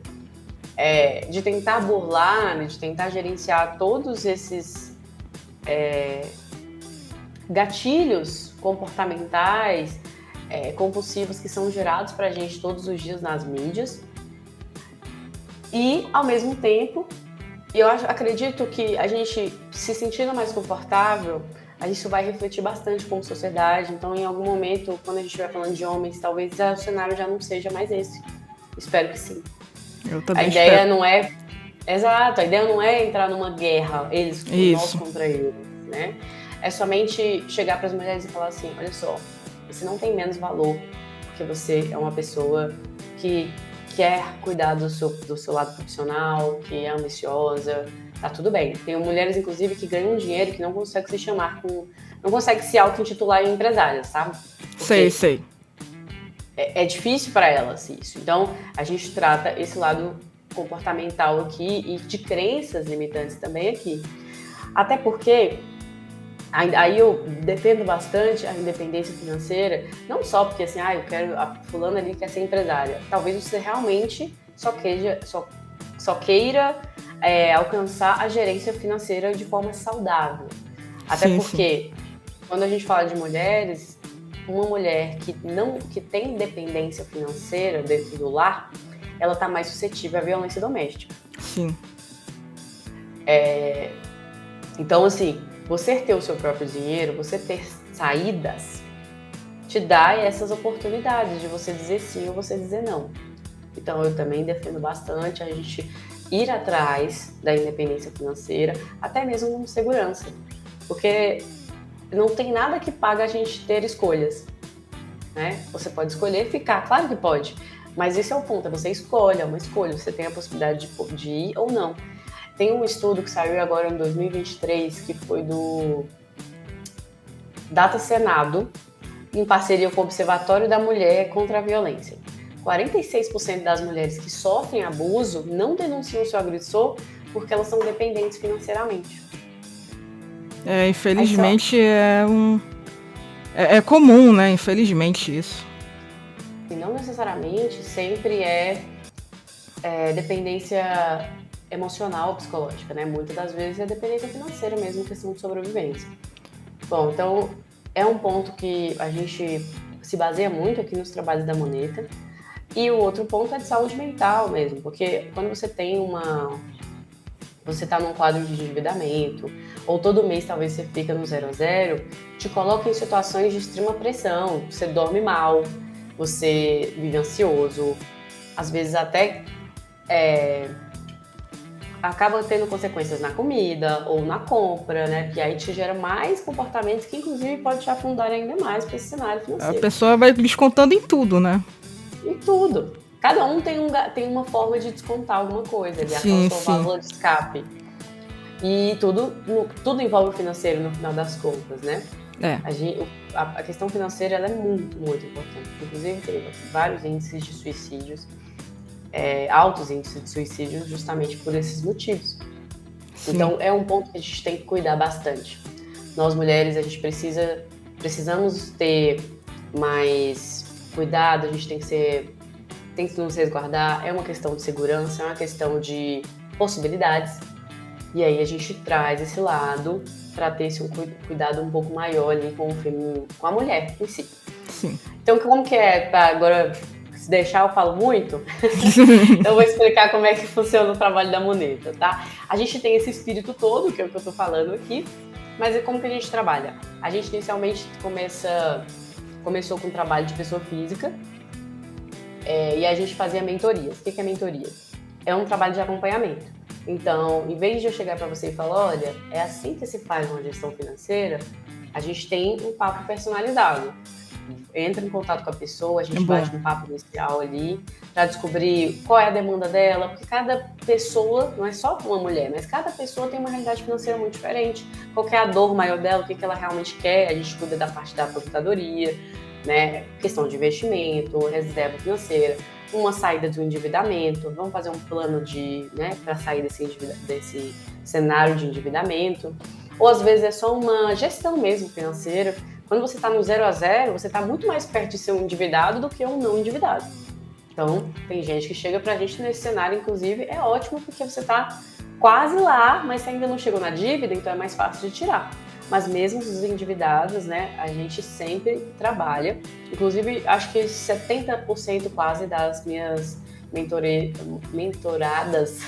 de tentar burlar, de tentar gerenciar todos esses gatilhos comportamentais, compulsivos que são gerados pra gente todos os dias nas mídias. E, ao mesmo tempo, acredito que a gente se sentindo mais confortável, isso vai refletir bastante como sociedade. Então, em algum momento, quando a gente estiver falando de homens, talvez o cenário já não seja mais esse. Espero que sim. Eu também a ideia não é... Exato, a ideia não é entrar numa guerra, nós contra eles, né? É somente chegar para as mulheres e falar assim, olha só, você não tem menos valor porque você é uma pessoa que quer cuidar do seu lado profissional, que é ambiciosa, tá tudo bem. Tem mulheres, inclusive, que ganham dinheiro que não conseguem se chamar não conseguem se auto-intitular em empresárias, sabe? Sei. É difícil para elas isso. Então, a gente trata esse lado comportamental aqui e de crenças limitantes também aqui. Até porque... Aí eu defendo bastante a independência financeira, não só porque assim, a fulana ali quer ser empresária. Talvez você realmente só queira alcançar a gerência financeira de forma saudável. Até porque, quando a gente fala de mulheres, uma mulher que tem independência financeira dentro do lar, ela está mais suscetível à violência doméstica. Sim. Então, assim... Você ter o seu próprio dinheiro, você ter saídas, te dá essas oportunidades de você dizer sim ou você dizer não. Então, eu também defendo bastante a gente ir atrás da independência financeira, até mesmo como segurança. Porque não tem nada que paga a gente ter escolhas, né? Você pode escolher ficar, claro que pode, mas esse é o ponto, você escolhe, é uma escolha, você tem a possibilidade de ir ou não. Tem um estudo que saiu agora em 2023, que foi do Data Senado, em parceria com o Observatório da Mulher contra a Violência. 46% das mulheres que sofrem abuso não denunciam o seu agressor porque elas são dependentes financeiramente. Infelizmente é comum, né? Infelizmente isso. E não necessariamente sempre é dependência emocional, psicológica, né? Muitas das vezes é dependência financeira mesmo, questão de sobrevivência. Bom, então é um ponto que a gente se baseia muito aqui nos trabalhos da Moneta. E o outro ponto é de saúde mental mesmo, porque quando você você tá num quadro de endividamento, ou todo mês talvez você fica no 0 a 0, te coloca em situações de extrema pressão, você dorme mal, você vive ansioso, às vezes até acaba tendo consequências na comida ou na compra, né? Que aí te gera mais comportamentos que, inclusive, pode te afundar ainda mais para esse cenário A financeiro. pessoa vai descontando em tudo, né? Em tudo. Cada um tem uma forma de descontar alguma coisa, ali, Sim, a sua sim. válvula de escape. E tudo envolve o financeiro no final das contas, né? É. A questão financeira ela é muito, muito importante. Inclusive, tem vários índices de suicídios, altos índices de suicídio, justamente por esses motivos. Sim. Então, é um ponto que a gente tem que cuidar bastante. Nós, mulheres, a gente precisamos ter mais cuidado, a gente tem que nos resguardar. É uma questão de segurança, é uma questão de possibilidades. E aí a gente traz esse lado para ter um cuidado um pouco maior ali com a mulher em si. Sim. Então, como que é? Agora, se deixar, eu falo muito. Então, eu vou explicar como é que funciona o trabalho da Moneta, tá? A gente tem esse espírito todo, que é o que eu tô falando aqui, mas como que a gente trabalha? A gente inicialmente começou com o trabalho de pessoa física, e a gente fazia mentorias. O que é mentoria? É um trabalho de acompanhamento. Então, em vez de eu chegar para você e falar, olha, é assim que se faz uma gestão financeira, a gente tem um papo personalizado. Entra em contato com a pessoa, a gente bate um papo inicial ali, para descobrir qual é a demanda dela, porque cada pessoa, não é só uma mulher, mas cada pessoa tem uma realidade financeira muito diferente. Qual que é a dor maior dela, o que ela realmente quer, a gente cuida da parte da aposentadoria, né? Questão de investimento, reserva financeira, uma saída do endividamento, vamos fazer um plano para sair desse cenário de endividamento, ou às vezes é só uma gestão mesmo financeira. Quando você está no 0 a 0, você está muito mais perto de ser um endividado do que um não endividado. Então, tem gente que chega pra gente nesse cenário, inclusive, é ótimo porque você está quase lá, mas você ainda não chegou na dívida, então é mais fácil de tirar. Mas mesmo os endividados, né, a gente sempre trabalha. Inclusive, acho que 70% quase das minhas mentoradas,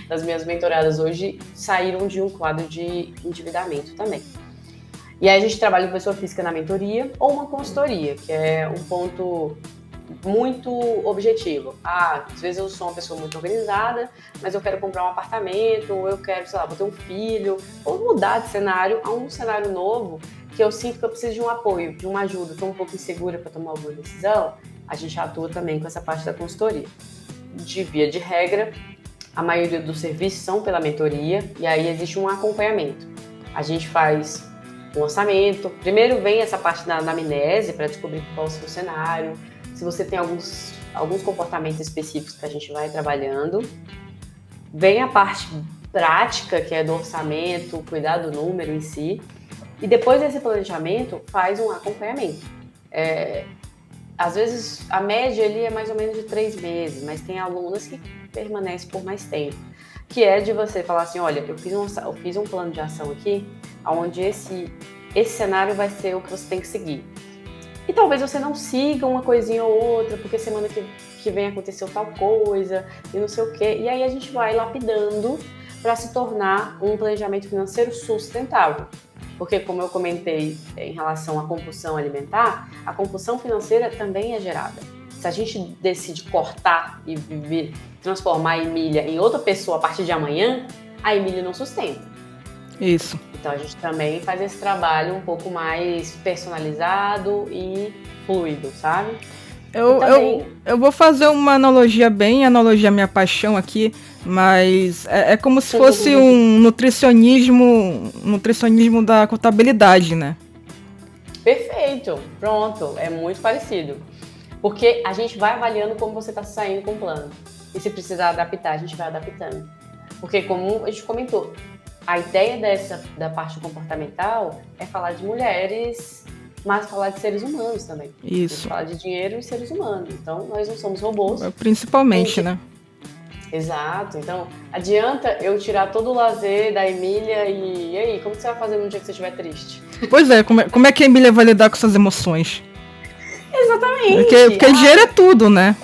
das minhas mentoradas hoje, saíram de um quadro de endividamento também. E aí a gente trabalha com pessoa física na mentoria ou uma consultoria, que é um ponto muito objetivo. Às vezes eu sou uma pessoa muito organizada, mas eu quero comprar um apartamento, ou eu quero, sei lá, vou ter um filho, ou mudar de cenário a um cenário novo, que eu sinto que eu preciso de um apoio, de uma ajuda, estou um pouco insegura para tomar alguma decisão, a gente atua também com essa parte da consultoria. De via de regra, a maioria dos serviços são pela mentoria, e aí existe um acompanhamento. A gente faz um orçamento, primeiro vem essa parte da anamnese para descobrir qual é o seu cenário, se você tem alguns comportamentos específicos que a gente vai trabalhando. Vem a parte prática, que é do orçamento, cuidar do número em si. E depois desse planejamento, faz um acompanhamento. Às vezes, a média ali é mais ou menos de 3 meses, mas tem alunas que permanecem por mais tempo. Que é de você falar assim, olha, eu fiz um plano de ação aqui, onde esse cenário vai ser o que você tem que seguir. E talvez você não siga uma coisinha ou outra, porque semana que vem aconteceu tal coisa, e não sei o quê. E aí a gente vai lapidando para se tornar um planejamento financeiro sustentável. Porque, como eu comentei em relação à compulsão alimentar, a compulsão financeira também é gerada. Se a gente decide cortar e transformar a Emília em outra pessoa a partir de amanhã, a Emília não sustenta. Isso. Então a gente também faz esse trabalho um pouco mais personalizado e fluido, sabe? Eu vou fazer uma analogia minha paixão aqui, mas é como se fosse um nutricionismo da contabilidade, né? Perfeito, pronto, é muito parecido. Porque a gente vai avaliando como você está saindo com o plano. E se precisar adaptar, a gente vai adaptando. Porque como a gente comentou, a ideia da parte comportamental é falar de mulheres, mas falar de seres humanos também. Isso. Falar de dinheiro e seres humanos. Então, nós não somos robôs. Principalmente, né? Exato. Então, adianta eu tirar todo o lazer da Emília e aí, como você vai fazer no dia que você estiver triste? Pois é, como é que a Emília vai lidar com suas emoções? Exatamente. Porque dinheiro é tudo, né?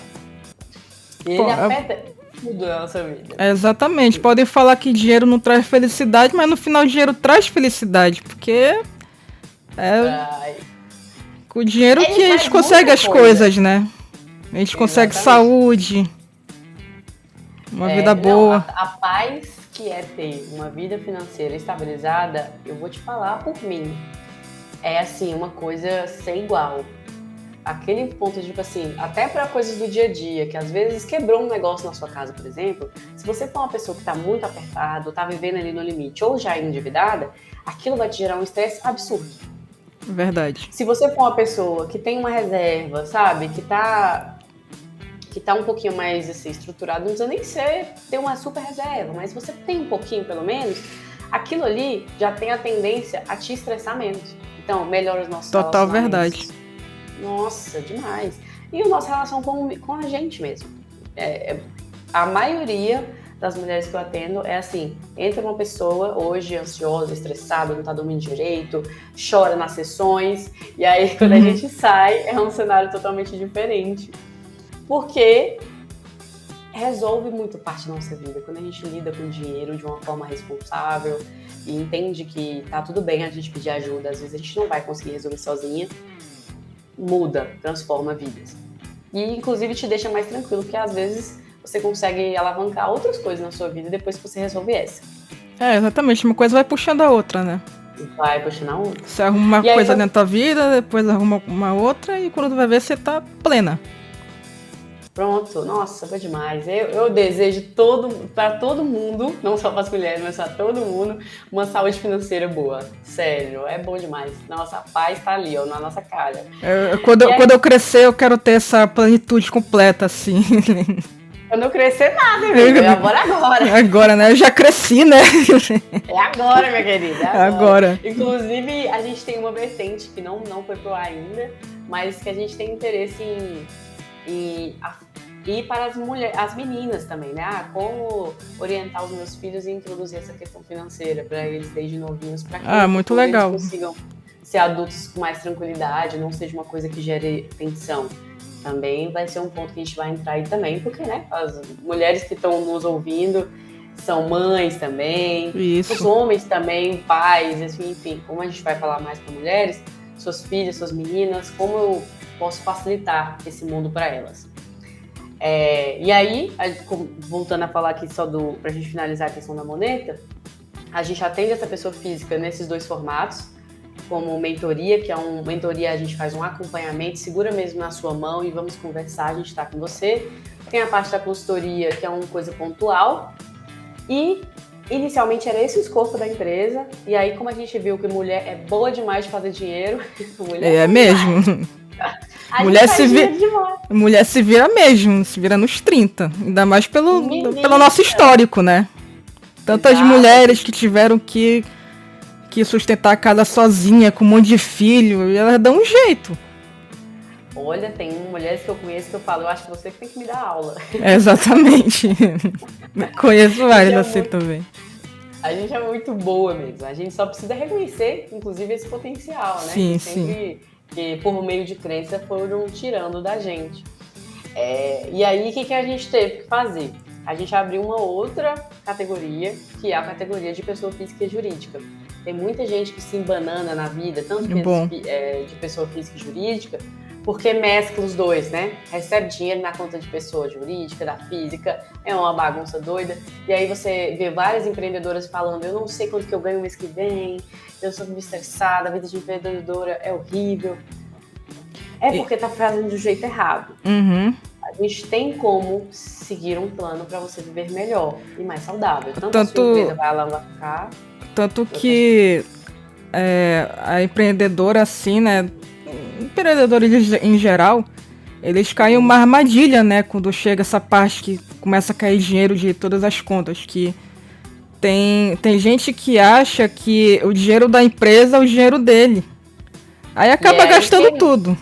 Ele afeta tudo na nossa vida. Exatamente. Podem falar que dinheiro não traz felicidade, mas no final dinheiro traz felicidade, porque com o dinheiro que a gente consegue as coisas, né? A gente consegue saúde, uma vida boa. A paz que é ter uma vida financeira estabilizada, eu vou te falar por mim. É assim, uma coisa sem igual. Aquele ponto de, tipo assim, até para coisas do dia a dia, que às vezes quebrou um negócio na sua casa, por exemplo, se você for uma pessoa que está muito apertada, ou está vivendo ali no limite, ou já é endividada, aquilo vai te gerar um estresse absurdo. Verdade. Se você for uma pessoa que tem uma reserva, sabe, que tá um pouquinho mais assim, estruturado, não precisa nem ter uma super reserva, mas se você tem um pouquinho pelo menos, aquilo ali já tem a tendência a te estressar menos. Então, melhora os nossos Total relacionamentos. verdade. Nossa, demais. E a nossa relação com a gente mesmo. A maioria das mulheres que eu atendo é assim, entra uma pessoa hoje ansiosa, estressada, não tá dormindo direito, chora nas sessões, e aí quando a gente sai é um cenário totalmente diferente. Porque resolve muito parte da nossa vida. Quando a gente lida com o dinheiro de uma forma responsável e entende que tá tudo bem a gente pedir ajuda, às vezes a gente não vai conseguir resolver sozinha, muda, transforma vidas. E inclusive te deixa mais tranquilo, porque às vezes você consegue alavancar outras coisas na sua vida depois que você resolve essa. Exatamente. Uma coisa vai puxando a outra, né? Vai puxando a outra. Você arruma uma E aí, coisa dentro da vida, depois arruma uma outra e quando vai ver você tá plena. Pronto, nossa, foi demais. Eu desejo para todo mundo, não só para as mulheres, mas para todo mundo, uma saúde financeira boa. Sério, é bom demais. Nossa, a paz tá ali, ó, na nossa cara. Quando eu crescer, eu quero ter essa plenitude completa, assim. Quando eu crescer, nada, amiga. Agora. Agora, né? Eu já cresci, né? É agora, minha querida. É agora. Inclusive, a gente tem uma vertente que não foi pro ar ainda, mas que a gente tem interesse e para as meninas também, né? Como orientar os meus filhos e introduzir essa questão financeira para eles desde novinhos, para que muito legal. eles consigam ser adultos com mais tranquilidade, não seja uma coisa que gere tensão. Também vai ser um ponto que a gente vai entrar aí também, porque, né, as mulheres que estão nos ouvindo são mães também, Isso. Os homens também, pais, assim, enfim, como a gente vai falar mais para mulheres, suas filhas, suas meninas, como eu posso facilitar esse mundo para elas. E aí, voltando a falar aqui só pra gente finalizar a questão da moneta, a gente atende essa pessoa física nesses dois formatos, como mentoria, que é mentoria, a gente faz um acompanhamento, segura mesmo na sua mão e vamos conversar, a gente está com você. Tem a parte da consultoria, que é uma coisa pontual, e inicialmente era esse o escopo da empresa, e aí como a gente viu que mulher é boa demais de fazer dinheiro, mulher mesmo. Mulher se vira mesmo, se vira nos 30, ainda mais pelo nosso histórico, né? Tantas mulheres que tiveram que sustentar a casa sozinha, com um monte de filho, e elas dão um jeito. Olha, tem mulheres que eu conheço que eu falo, eu acho que você que tem que me dar aula. Exatamente. Conheço várias assim também. A gente é muito boa mesmo, a gente só precisa reconhecer, inclusive, esse potencial, né? Sim, sim. Que por meio de crença foram tirando da gente. E aí, o que a gente teve que fazer? A gente abriu uma outra categoria, que é a categoria de pessoa física e jurídica. Tem muita gente que se embanana na vida, tanto de pessoa física e jurídica, porque mescla os dois, né? Recebe dinheiro na conta de pessoa jurídica, da física, é uma bagunça doida. E aí você vê várias empreendedoras falando, eu não sei quanto que eu ganho mês que vem, eu sou muito estressada, a vida de empreendedora é horrível. Porque tá fazendo do jeito errado. Uhum. A gente tem como seguir um plano para você viver melhor e mais saudável. Tanto a sua empresa vai alavancar. Tanto que a empreendedora, assim, né? Empreendedores em geral, eles caem uma armadilha, né? Quando chega essa parte que começa a cair dinheiro de todas as contas. Que tem gente que acha que o dinheiro da empresa é o dinheiro dele. Aí acaba gastando tudo.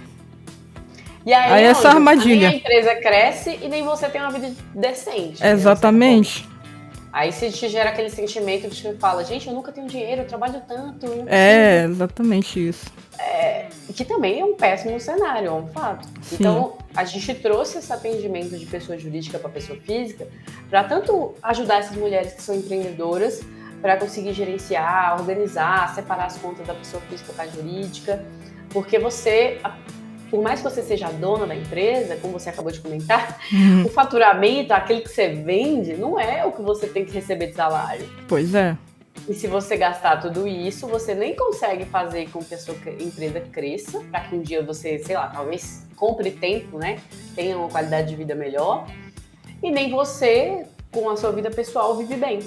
E aí essa armadilha. Nem a empresa cresce e nem você tem uma vida decente. Exatamente. Aí se te gera aquele sentimento que você fala, gente, eu nunca tenho dinheiro, eu trabalho tanto. Exatamente isso. Que também é um péssimo cenário, é um fato. Sim. Então, a gente trouxe esse atendimento de pessoa jurídica para pessoa física para tanto ajudar essas mulheres que são empreendedoras para conseguir gerenciar, organizar, separar as contas da pessoa física para a jurídica, porque você por mais que você seja a dona da empresa, como você acabou de comentar, o faturamento, aquele que você vende, não é o que você tem que receber de salário. Pois é. E se você gastar tudo isso, você nem consegue fazer com que a sua empresa cresça, para que um dia você, sei lá, talvez compre tempo, né? Tenha uma qualidade de vida melhor. E nem você, com a sua vida pessoal, vive bem.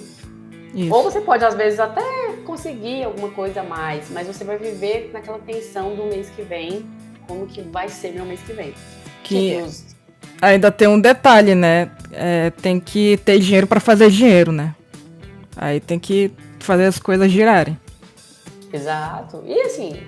Isso. Ou você pode, às vezes, até conseguir alguma coisa a mais, mas você vai viver naquela tensão do mês que vem, como que vai ser meu mês que vem. Que ainda tem um detalhe, né? Tem que ter dinheiro para fazer dinheiro, né? Aí tem que fazer as coisas girarem. Exato. E assim,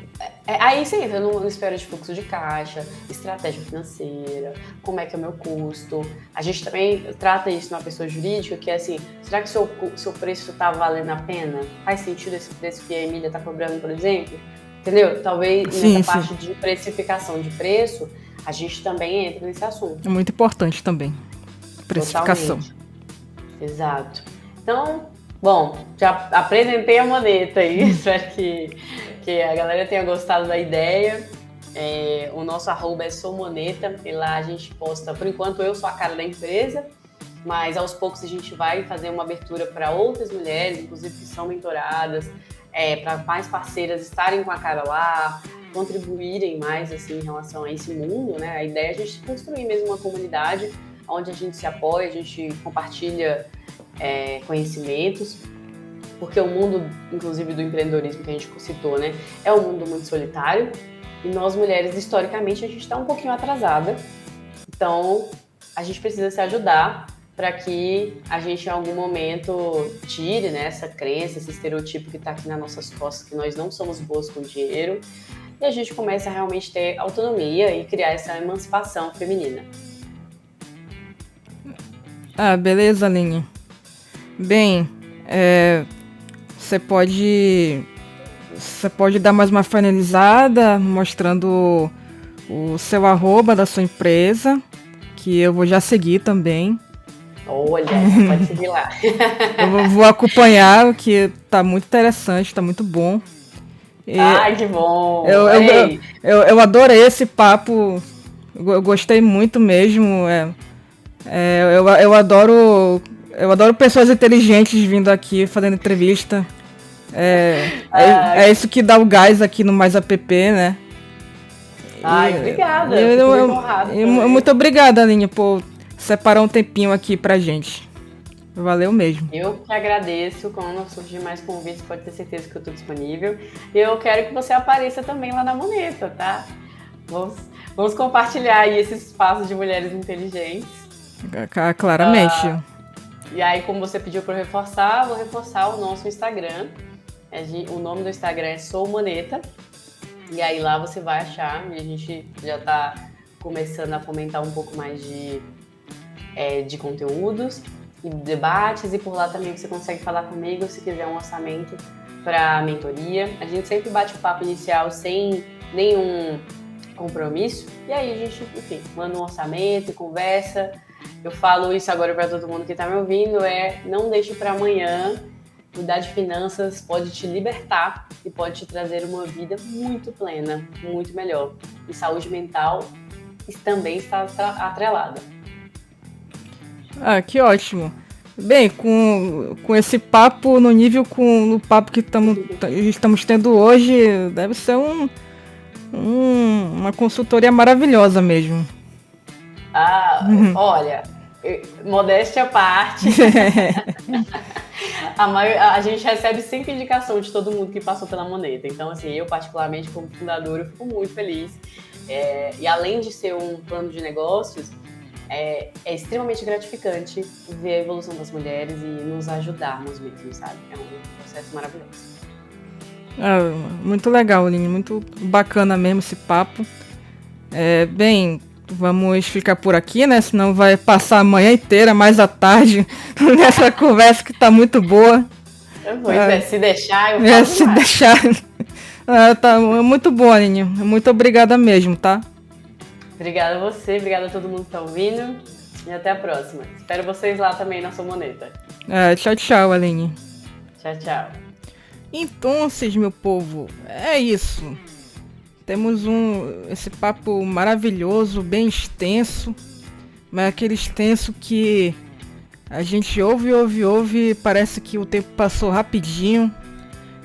aí você entra numa esfera de fluxo de caixa, estratégia financeira, como é que é o meu custo. A gente também trata isso numa pessoa jurídica, que é assim, será que o seu preço está valendo a pena? Faz sentido esse preço que a Emília está cobrando, por exemplo? Entendeu? Talvez nessa parte de precificação de preço, a gente também entra nesse assunto. É muito importante também. Precificação. Totalmente. Exato. Então, bom, já apresentei a moneta aí, espero que a galera tenha gostado da ideia. O nosso arroba é soumoneta, e lá a gente posta, por enquanto eu sou a cara da empresa, mas aos poucos a gente vai fazer uma abertura para outras mulheres, inclusive que são mentoradas, para mais parceiras estarem com a cara lá, contribuírem mais assim, em relação a esse mundo, né? A ideia é a gente construir mesmo uma comunidade onde a gente se apoia, a gente compartilha conhecimentos, porque o mundo, inclusive do empreendedorismo que a gente citou, né, é um mundo muito solitário e nós mulheres, historicamente, a gente está um pouquinho atrasada, então a gente precisa se ajudar para que a gente em algum momento tire, né, essa crença, esse estereotipo que está aqui nas nossas costas, que nós não somos boas com dinheiro, e a gente comece a realmente ter autonomia e criar essa emancipação feminina. Beleza, Aline. Bem, você pode dar mais uma finalizada mostrando o seu arroba da sua empresa, que eu vou já seguir também. Olha, você pode seguir lá. Eu vou acompanhar, que tá muito interessante, tá muito bom. Ai, que bom! Eu adorei esse papo, eu gostei muito mesmo. Eu adoro pessoas inteligentes vindo aqui fazendo entrevista. É isso que dá o gás aqui no Mais App, né? Ai, obrigada. Muito obrigada, Aline, por separar um tempinho aqui pra gente. Valeu mesmo. Eu que agradeço. Quando surgir mais convites, pode ter certeza que eu tô disponível. E eu quero que você apareça também lá na Moneta, tá? Vamos compartilhar aí esse espaço de mulheres inteligentes. Claramente. E aí, como você pediu para eu reforçar, vou reforçar o nosso Instagram. O nome do Instagram é soumoneta. E aí lá você vai achar, e a gente já está começando a fomentar um pouco mais de conteúdos e debates, e por lá também você consegue falar comigo se quiser um orçamento para mentoria. A gente sempre bate o papo inicial sem nenhum compromisso, e aí a gente, enfim, manda um orçamento e conversa. Eu falo isso agora para todo mundo que está me ouvindo, não deixe para amanhã. Cuidar de finanças pode te libertar e pode te trazer uma vida muito plena, muito melhor. E saúde mental também está atrelada. Que ótimo. Bem, com esse papo no nível com o papo que estamos tendo hoje, deve ser uma consultoria maravilhosa mesmo. Olha, modéstia à parte, a gente recebe sempre indicação de todo mundo que passou pela Moneta. Então, assim, eu particularmente como fundadora, eu fico muito feliz. E além de ser um plano de negócios, é extremamente gratificante ver a evolução das mulheres e nos ajudarmos mesmo, sabe? É um processo maravilhoso. Muito legal, Aline, muito bacana mesmo esse papo. Bem, vamos ficar por aqui, né? Senão vai passar a manhã inteira, mais à tarde, nessa conversa que tá muito boa. Se deixar, eu falo se deixar. Tá muito boa, Aline. Muito obrigada mesmo, tá? Obrigada a você, obrigada a todo mundo que tá ouvindo. E até a próxima. Espero vocês lá também na sua moneta. Tchau, tchau, Aline. Tchau, tchau. Então, meu povo, é isso. Temos esse papo maravilhoso, bem extenso, mas aquele extenso que a gente ouve e parece que o tempo passou rapidinho.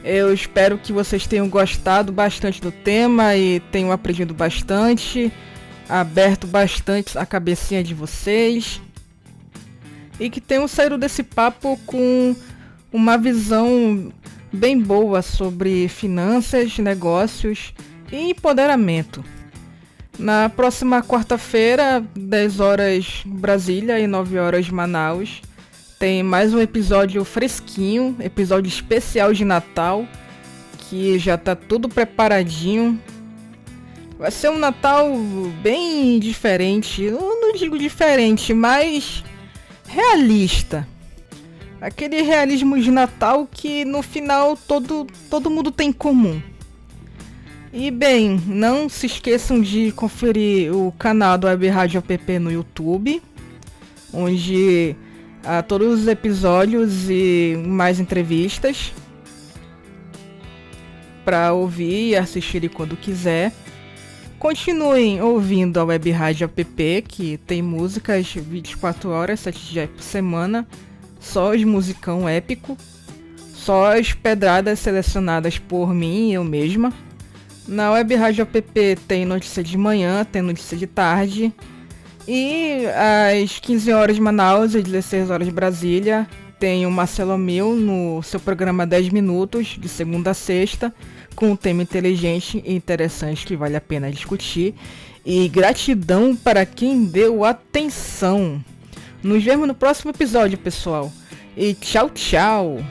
Eu espero que vocês tenham gostado bastante do tema e tenham aprendido bastante, aberto bastante a cabecinha de vocês e que tenham saído desse papo com uma visão bem boa sobre finanças, negócios e empoderamento. Na próxima quarta-feira, 10 horas Brasília e 9 horas Manaus, tem mais um episódio fresquinho, episódio especial de Natal, que já tá tudo preparadinho. Vai ser um Natal bem diferente, eu não digo diferente, mas realista. Aquele realismo de Natal que no final todo mundo tem em comum. E bem, não se esqueçam de conferir o canal do Web Rádio App no YouTube, onde há todos os episódios e mais entrevistas para ouvir e assistir quando quiser. Continuem ouvindo a Web Rádio App, que tem músicas 24 horas, 7 dias por semana, só os musicão épico, só as pedradas selecionadas por mim e eu mesma. Na Web Rádio App tem notícia de manhã, tem notícia de tarde. E às 15 horas de Manaus e 16 horas de Brasília tem o Marcelo Mil no seu programa 10 minutos, de segunda a sexta, com um tema inteligente e interessante que vale a pena discutir. E gratidão para quem deu atenção. Nos vemos no próximo episódio, pessoal. E tchau, tchau.